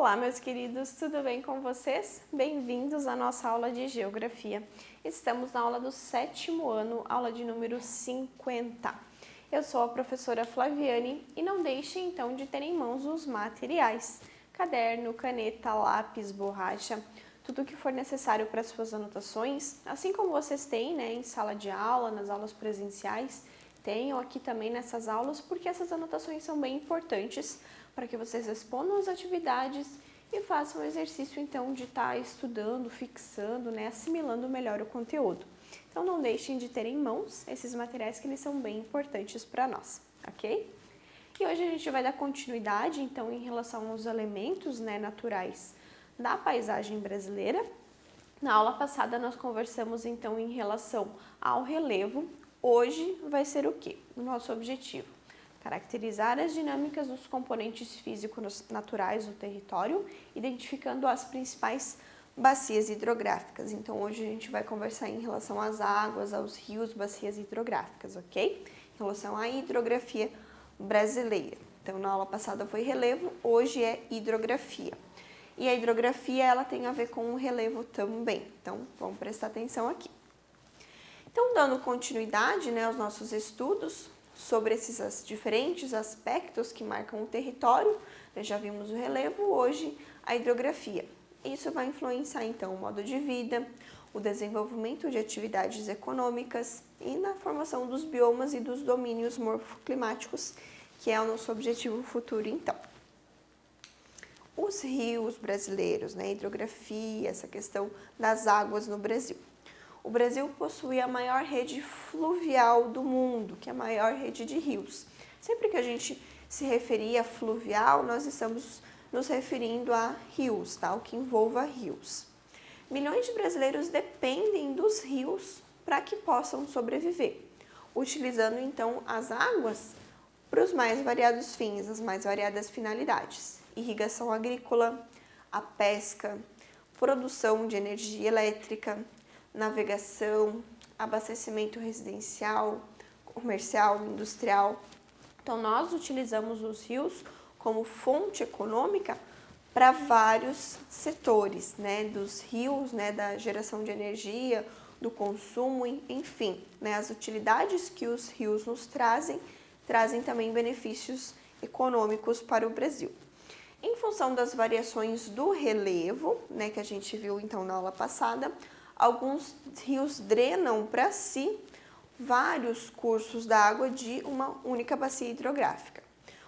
Olá, meus queridos, tudo bem com vocês? Bem-vindos à nossa aula de Geografia. Estamos na aula do 7º ano, aula de número 50. Eu sou a professora Flaviane e não deixem então de ter em mãos os materiais: caderno, caneta, lápis, borracha, tudo o que for necessário para suas anotações, assim como vocês têm, em sala de aula, nas aulas presenciais, tenham aqui também nessas aulas, porque essas anotações são bem importantes para que vocês respondam as atividades e façam o exercício então de estar estudando, fixando, assimilando melhor o conteúdo. Então não deixem de ter em mãos esses materiais que eles são bem importantes para nós, ok? E hoje a gente vai dar continuidade então em relação aos elementos naturais da paisagem brasileira. Na aula passada nós conversamos então em relação ao relevo. Hoje vai ser o quê? O nosso objetivo: caracterizar as dinâmicas dos componentes físicos naturais do território, identificando as principais bacias hidrográficas. Então, hoje a gente vai conversar em relação às águas, aos rios, bacias hidrográficas, ok? Em relação à hidrografia brasileira. Então, na aula passada foi relevo, hoje é hidrografia. E a hidrografia, ela tem a ver com o relevo também. Então, vamos prestar atenção aqui. Então, dando continuidade, aos nossos estudos sobre esses diferentes aspectos que marcam o território, já vimos o relevo, hoje a hidrografia. Isso vai influenciar então o modo de vida, o desenvolvimento de atividades econômicas e na formação dos biomas e dos domínios morfoclimáticos, que é o nosso objetivo futuro então. Os rios brasileiros, hidrografia, essa questão das águas no Brasil. O Brasil possui a maior rede fluvial do mundo, que é a maior rede de rios. Sempre que a gente se referir a fluvial, nós estamos nos referindo a rios, o que envolva rios. Milhões de brasileiros dependem dos rios para que possam sobreviver, utilizando então as águas para os mais variados fins, as mais variadas finalidades: irrigação agrícola, a pesca, produção de energia elétrica, navegação, abastecimento residencial, comercial, industrial. Então, nós utilizamos os rios como fonte econômica para vários setores, dos rios, da geração de energia, do consumo, enfim, as utilidades que os rios nos trazem também benefícios econômicos para o Brasil. Em função das variações do relevo, que a gente viu então na aula passada, alguns rios drenam para si vários cursos d'água de uma única bacia hidrográfica.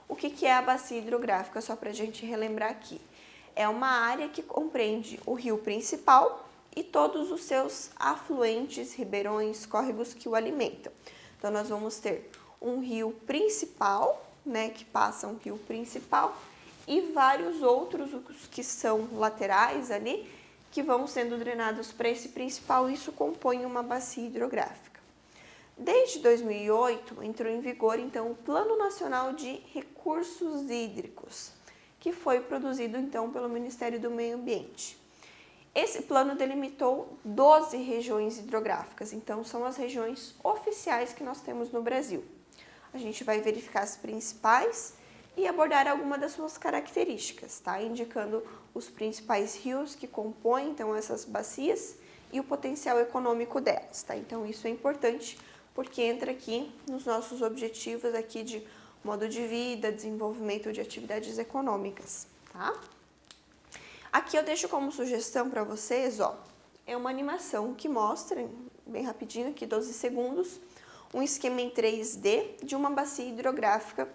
O que é a bacia hidrográfica? Só para a gente relembrar aqui. É uma área que compreende o rio principal e todos os seus afluentes, ribeirões, córregos que o alimentam. Então, nós vamos ter um rio principal, que passa um rio principal, e vários outros que são laterais ali, que vão sendo drenados para esse principal. Isso compõe uma bacia hidrográfica. Desde 2008, entrou em vigor, então, o Plano Nacional de Recursos Hídricos, que foi produzido, então, pelo Ministério do Meio Ambiente. Esse plano delimitou 12 regiões hidrográficas, então, são as regiões oficiais que nós temos no Brasil. A gente vai verificar as principais e abordar alguma das suas características, indicando os principais rios que compõem, então, essas bacias e o potencial econômico delas, Então, isso é importante, porque entra aqui nos nossos objetivos aqui de modo de vida, desenvolvimento de atividades econômicas, Aqui eu deixo como sugestão para vocês, é uma animação que mostra, bem rapidinho aqui, 12 segundos, um esquema em 3D de uma bacia hidrográfica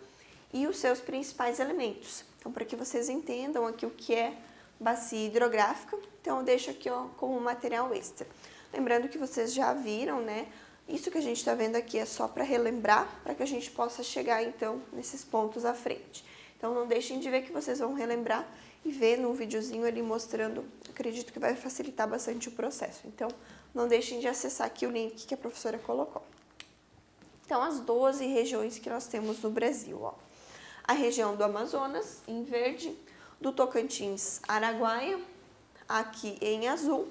e os seus principais elementos. Então, para que vocês entendam aqui o que é bacia hidrográfica, então eu deixo aqui como material extra. Lembrando que vocês já viram, isso que a gente está vendo aqui é só para relembrar, para que a gente possa chegar, então, nesses pontos à frente. Então, não deixem de ver que vocês vão relembrar e ver no videozinho ali mostrando, acredito que vai facilitar bastante o processo. Então, não deixem de acessar aqui o link que a professora colocou. Então, as 12 regiões que nós temos no Brasil, A região do Amazonas, em verde, do Tocantins, Araguaia, aqui em azul,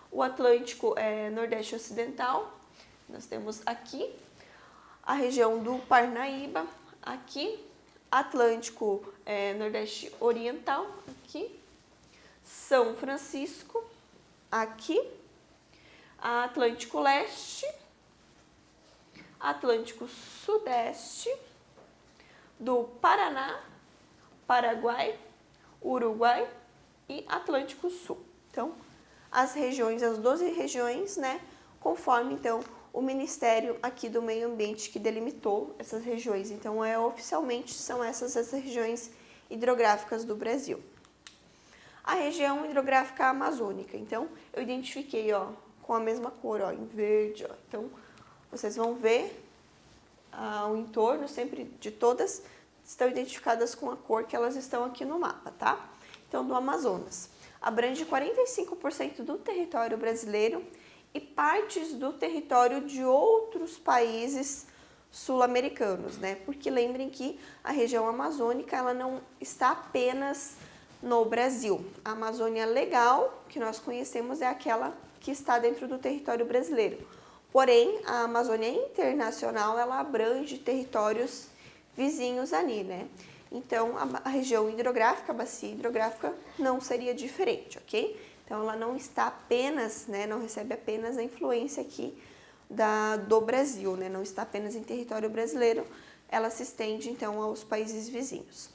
o Atlântico Nordeste Ocidental, nós temos aqui a região do Parnaíba, aqui, Atlântico Nordeste Oriental, aqui, São Francisco, aqui, Atlântico Leste, Atlântico Sudeste, do Paraná, Paraguai, Uruguai e Atlântico Sul. Então, as 12 regiões, né, conforme, então, o Ministério aqui do Meio Ambiente que delimitou essas regiões. Então, oficialmente, são essas as regiões hidrográficas do Brasil. A região hidrográfica amazônica, então, eu identifiquei, ó, com a mesma cor, ó, em verde, ó. Então, vocês vão ver o entorno sempre de todas estão identificadas com a cor que elas estão aqui no mapa, tá? Então, do Amazonas. Abrange 45% do território brasileiro e partes do território de outros países sul-americanos, né? Porque lembrem que a região amazônica, ela não está apenas no Brasil. A Amazônia legal, que nós conhecemos, é aquela que está dentro do território brasileiro. Porém, a Amazônia internacional, ela abrange territórios vizinhos ali, né? Então, a região hidrográfica, a bacia hidrográfica, não seria diferente, ok? Então, ela não está apenas, né, não recebe apenas a influência aqui do Brasil, né? Não está apenas em território brasileiro, ela se estende, então, aos países vizinhos.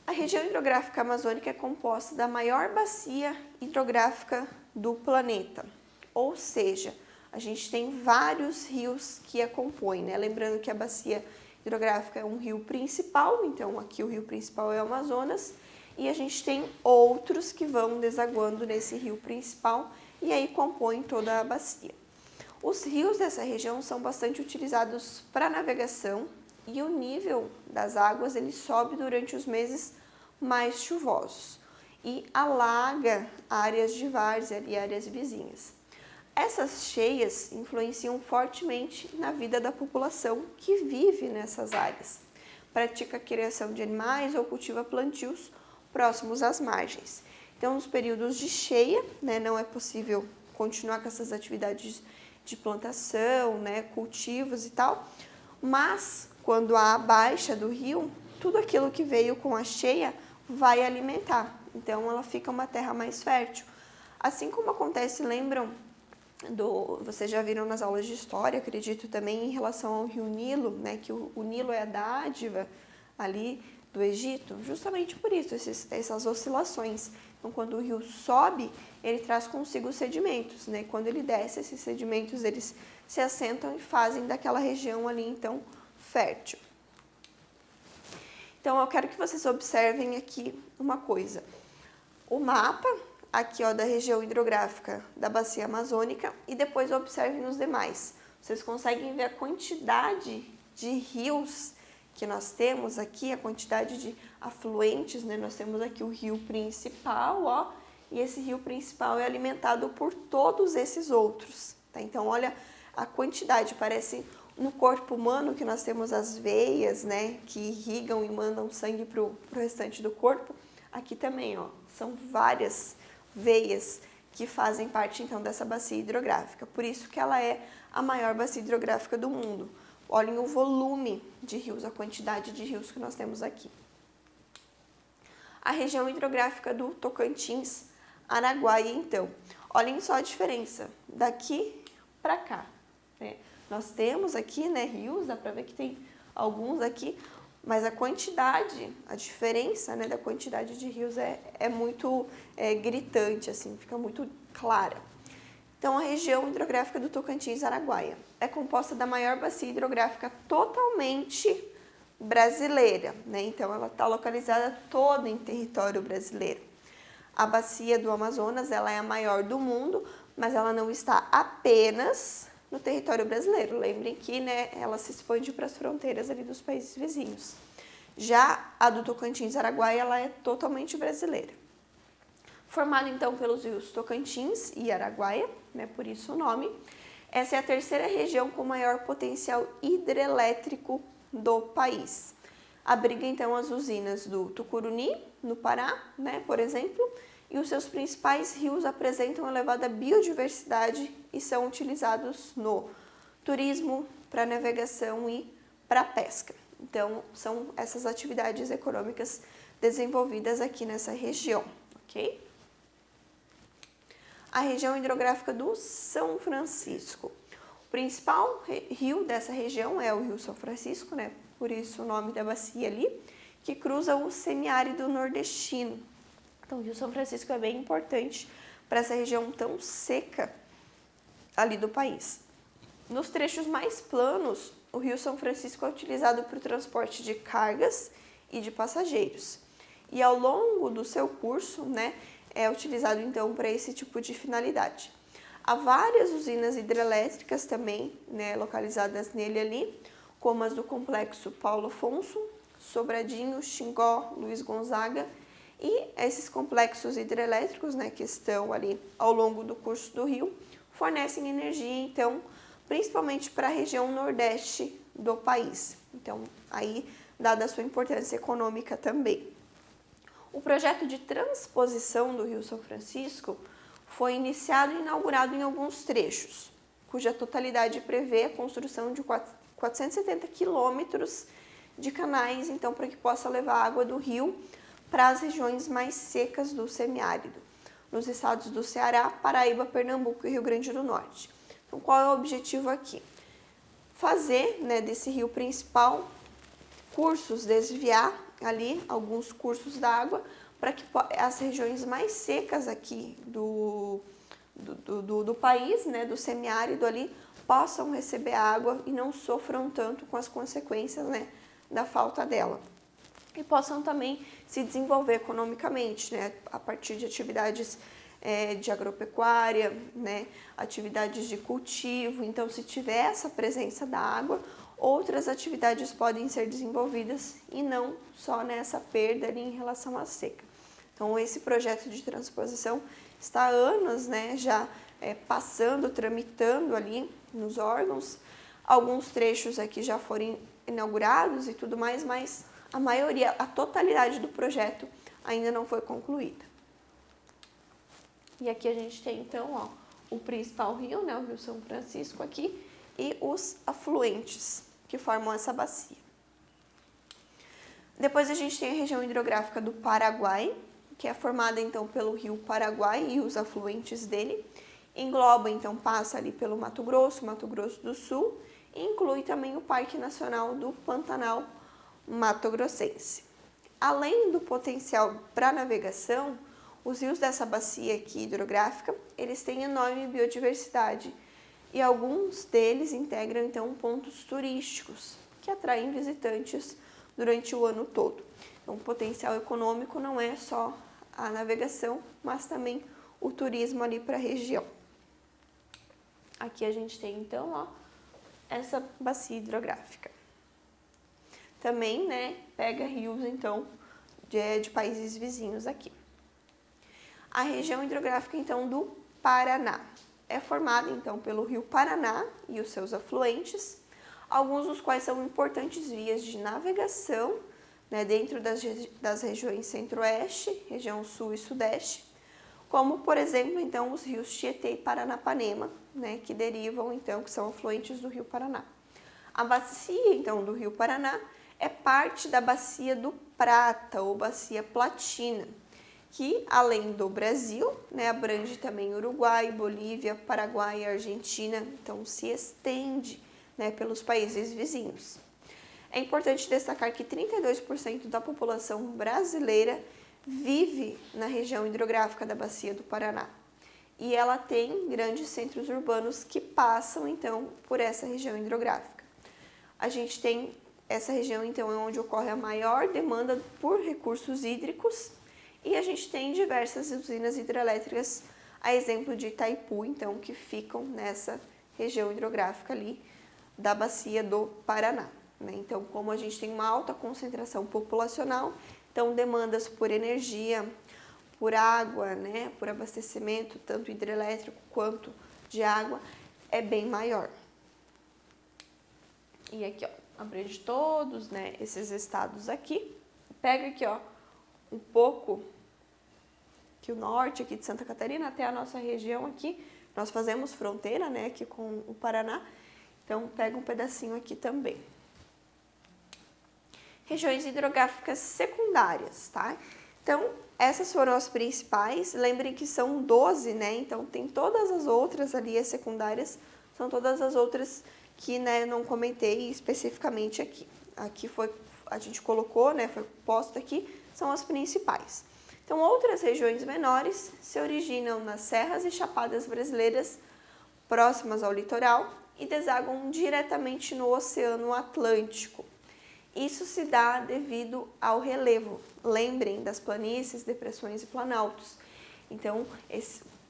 A região hidrográfica amazônica é composta da maior bacia hidrográfica do planeta, ou seja, a gente tem vários rios que a compõem, né? Lembrando que a bacia hidrográfica é um rio principal, então aqui o rio principal é o Amazonas, e a gente tem outros que vão desaguando nesse rio principal e aí compõem toda a bacia. Os rios dessa região são bastante utilizados para navegação e o nível das águas ele sobe durante os meses mais chuvosos e alaga áreas de várzea e áreas vizinhas. Essas cheias influenciam fortemente na vida da população que vive nessas áreas, pratica a criação de animais ou cultiva plantios próximos às margens. Então, nos períodos de cheia, né, não é possível continuar com essas atividades de plantação, né, cultivos e tal, mas quando há a baixa do rio, tudo aquilo que veio com a cheia vai alimentar. Então, ela fica uma terra mais fértil. Assim como acontece, lembram? Vocês já viram nas aulas de história, acredito também, em relação ao rio Nilo, né, que o Nilo é a dádiva ali do Egito, justamente por isso, essas oscilações. Então, quando o rio sobe, ele traz consigo sedimentos, né, quando ele desce, esses sedimentos eles se assentam e fazem daquela região ali, então, fértil. Então, eu quero que vocês observem aqui uma coisa. O mapa aqui, ó, da região hidrográfica da bacia amazônica e depois observem os demais. Vocês conseguem ver a quantidade de rios que nós temos aqui, a quantidade de afluentes, né? Nós temos aqui o rio principal, ó, e esse rio principal é alimentado por todos esses outros, tá? Então, olha a quantidade, parece no corpo humano que nós temos as veias, né, que irrigam e mandam sangue pro restante do corpo. Aqui também, ó, são várias veias que fazem parte, então, dessa bacia hidrográfica. Por isso que ela é a maior bacia hidrográfica do mundo. Olhem o volume de rios, a quantidade de rios que nós temos aqui. A região hidrográfica do Tocantins, Araguaia, então. Olhem só a diferença daqui para cá, né? Nós temos aqui, né, rios, dá para ver que tem alguns aqui, mas a quantidade, a diferença, né, da quantidade de rios é muito gritante, assim, fica muito clara. Então, a região hidrográfica do Tocantins-Araguaia é composta da maior bacia hidrográfica totalmente brasileira, né? Então, ela está localizada toda em território brasileiro. A bacia do Amazonas, ela é a maior do mundo, mas ela não está apenas no território brasileiro. Lembrem que, né, ela se expande para as fronteiras ali dos países vizinhos. Já a do Tocantins-Araguaia, ela é totalmente brasileira. Formada, então, pelos rios Tocantins e Araguaia, né, por isso o nome, essa é a terceira região com maior potencial hidrelétrico do país. Abriga, então, as usinas do Tucuruni, no Pará, né, por exemplo, e os seus principais rios apresentam elevada biodiversidade e são utilizados no turismo, para navegação e para pesca. Então, são essas atividades econômicas desenvolvidas aqui nessa região, ok? a região hidrográfica do São Francisco. O principal rio dessa região é o Rio São Francisco, né? Por isso o nome da bacia ali, que cruza o semiárido nordestino. Então, o Rio São Francisco é bem importante para essa região tão seca ali do país. Nos trechos mais planos, o Rio São Francisco é utilizado para o transporte de cargas e de passageiros. E ao longo do seu curso, né, é utilizado então para esse tipo de finalidade. Há várias usinas hidrelétricas também, né, localizadas nele ali, como as do complexo Paulo Afonso, Sobradinho, Xingó, Luiz Gonzaga, e esses complexos hidrelétricos, né, que estão ali ao longo do curso do rio, fornecem energia, então, principalmente para a região nordeste do país. Então, aí, dada a sua importância econômica também. O projeto de transposição do Rio São Francisco foi iniciado e inaugurado em alguns trechos, cuja totalidade prevê a construção de 470 quilômetros de canais, então, para que possa levar a água do rio para as regiões mais secas do semiárido, nos estados do Ceará, Paraíba, Pernambuco e Rio Grande do Norte. Então, qual é o objetivo aqui? Fazer, né, desse rio principal cursos, desviar ali alguns cursos d'água para que as regiões mais secas aqui do país, né, do semiárido ali, possam receber água e não sofram tanto com as consequências, né, da falta dela. E possam também se desenvolver economicamente, né, a partir de atividades de agropecuária, né, atividades de cultivo. Então, se tiver essa presença da água, outras atividades podem ser desenvolvidas e não só nessa perda ali em relação à seca. Então, esse projeto de transposição está há anos, né, já passando, tramitando ali nos órgãos. Alguns trechos aqui já foram inaugurados e tudo mais, mas a maioria, a totalidade do projeto ainda não foi concluída. E aqui a gente tem então, ó, o principal rio, né, o Rio São Francisco aqui, e os afluentes que formam essa bacia. Depois a gente tem a região hidrográfica do Paraguai, que é formada então pelo rio Paraguai e os afluentes dele. Engloba, então, passa ali pelo Mato Grosso do Sul, e inclui também o Parque Nacional do Pantanal Mato Grossense. Além do potencial para navegação, os rios dessa bacia aqui hidrográfica, eles têm enorme biodiversidade e alguns deles integram então pontos turísticos que atraem visitantes durante o ano todo. Então, o potencial econômico não é só a navegação, mas também o turismo ali para a região. Aqui a gente tem então, ó, essa bacia hidrográfica. Também, né, pega rios então de países vizinhos aqui. A região hidrográfica então do Paraná é formada então pelo rio Paraná e os seus afluentes, alguns dos quais são importantes vias de navegação, né, dentro das regiões centro-oeste, região sul e sudeste, como, por exemplo, então, os rios Tietê e Paranapanema, né, que derivam, então, que são afluentes do rio Paraná. A bacia, então, do rio Paraná é parte da bacia do Prata, ou bacia Platina, que, além do Brasil, né, abrange também Uruguai, Bolívia, Paraguai e Argentina, então se estende, né, pelos países vizinhos. É importante destacar que 32% da população brasileira vive na região hidrográfica da Bacia do Paraná. E ela tem grandes centros urbanos que passam, então, por essa região hidrográfica. A gente tem essa região, então, é onde ocorre a maior demanda por recursos hídricos e a gente tem diversas usinas hidrelétricas, a exemplo de Itaipu, então, que ficam nessa região hidrográfica ali da Bacia do Paraná. Então, como a gente tem uma alta concentração populacional, então demandas por energia, por água, né, por abastecimento, tanto hidrelétrico quanto de água, é bem maior. E aqui, ó, abrange todos, né, esses estados aqui. Pega aqui, ó, um pouco que o norte aqui de Santa Catarina até a nossa região aqui. Nós fazemos fronteira, né, aqui com o Paraná. Então, pega um pedacinho aqui também. Regiões hidrográficas secundárias, tá? Então, essas foram as principais. Lembrem que são 12, né? Então, tem todas as outras ali, as secundárias, são todas as outras que, né, não comentei especificamente aqui. Aqui a gente colocou, né, foi posto aqui, são as principais. Então, outras regiões menores se originam nas serras e chapadas brasileiras próximas ao litoral e desaguam diretamente no Oceano Atlântico. Isso se dá devido ao relevo. Lembrem das planícies, depressões e planaltos. Então,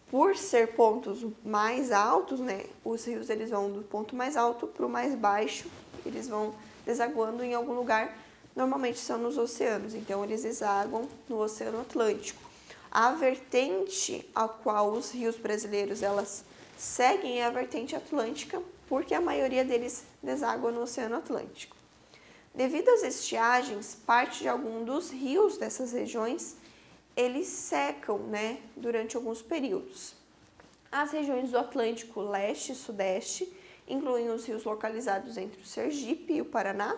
por ser pontos mais altos, né, os rios eles vão do ponto mais alto para o mais baixo, eles vão desaguando em algum lugar, normalmente são nos oceanos, então eles desaguam no Oceano Atlântico. A vertente a qual os rios brasileiros elas seguem é a vertente atlântica, porque a maioria deles deságua no Oceano Atlântico. Devido às estiagens, parte de algum dos rios dessas regiões, eles secam, né, durante alguns períodos. As regiões do Atlântico Leste e Sudeste incluem os rios localizados entre o Sergipe e o Paraná,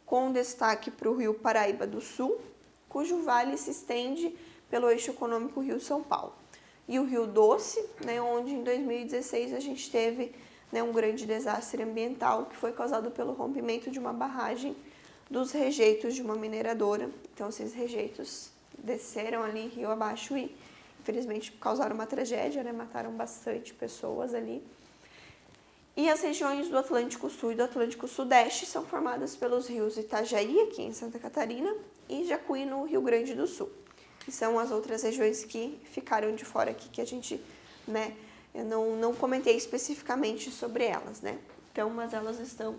com destaque para o rio Paraíba do Sul, cujo vale se estende pelo eixo econômico Rio-São Paulo. E o Rio Doce, né, onde em 2016 a gente teve, né, um grande desastre ambiental que foi causado pelo rompimento de uma barragem dos rejeitos de uma mineradora. Então, esses rejeitos desceram ali rio abaixo e, infelizmente, causaram uma tragédia, né, mataram bastante pessoas ali. E as regiões do Atlântico Sul e do Atlântico Sudeste são formadas pelos rios Itajaí, aqui em Santa Catarina, e Jacuí, no Rio Grande do Sul. Que são as outras regiões que ficaram de fora aqui, que a gente, né, eu não comentei especificamente sobre elas, né? Então, mas elas estão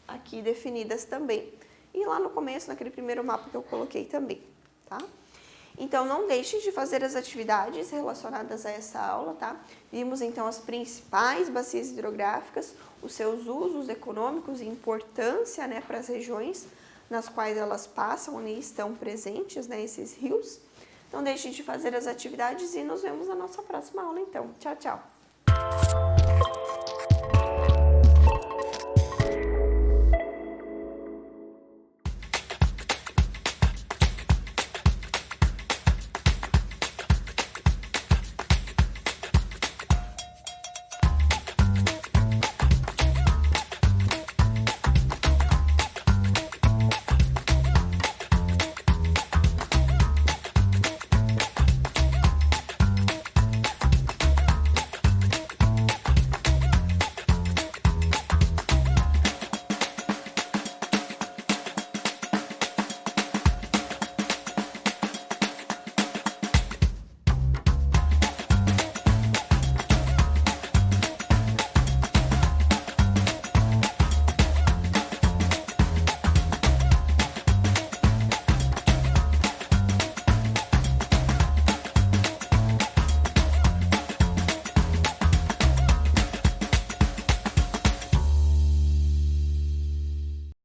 aqui definidas também. E lá no começo, naquele primeiro mapa que eu coloquei também, tá? Então, não deixem de fazer as atividades relacionadas a essa aula, tá? Vimos, então, as principais bacias hidrográficas, os seus usos econômicos e importância, né, para as regiões nas quais elas passam e estão presentes, né, esses rios. Não deixem de fazer as atividades e nos vemos na nossa próxima aula, então. Tchau, tchau!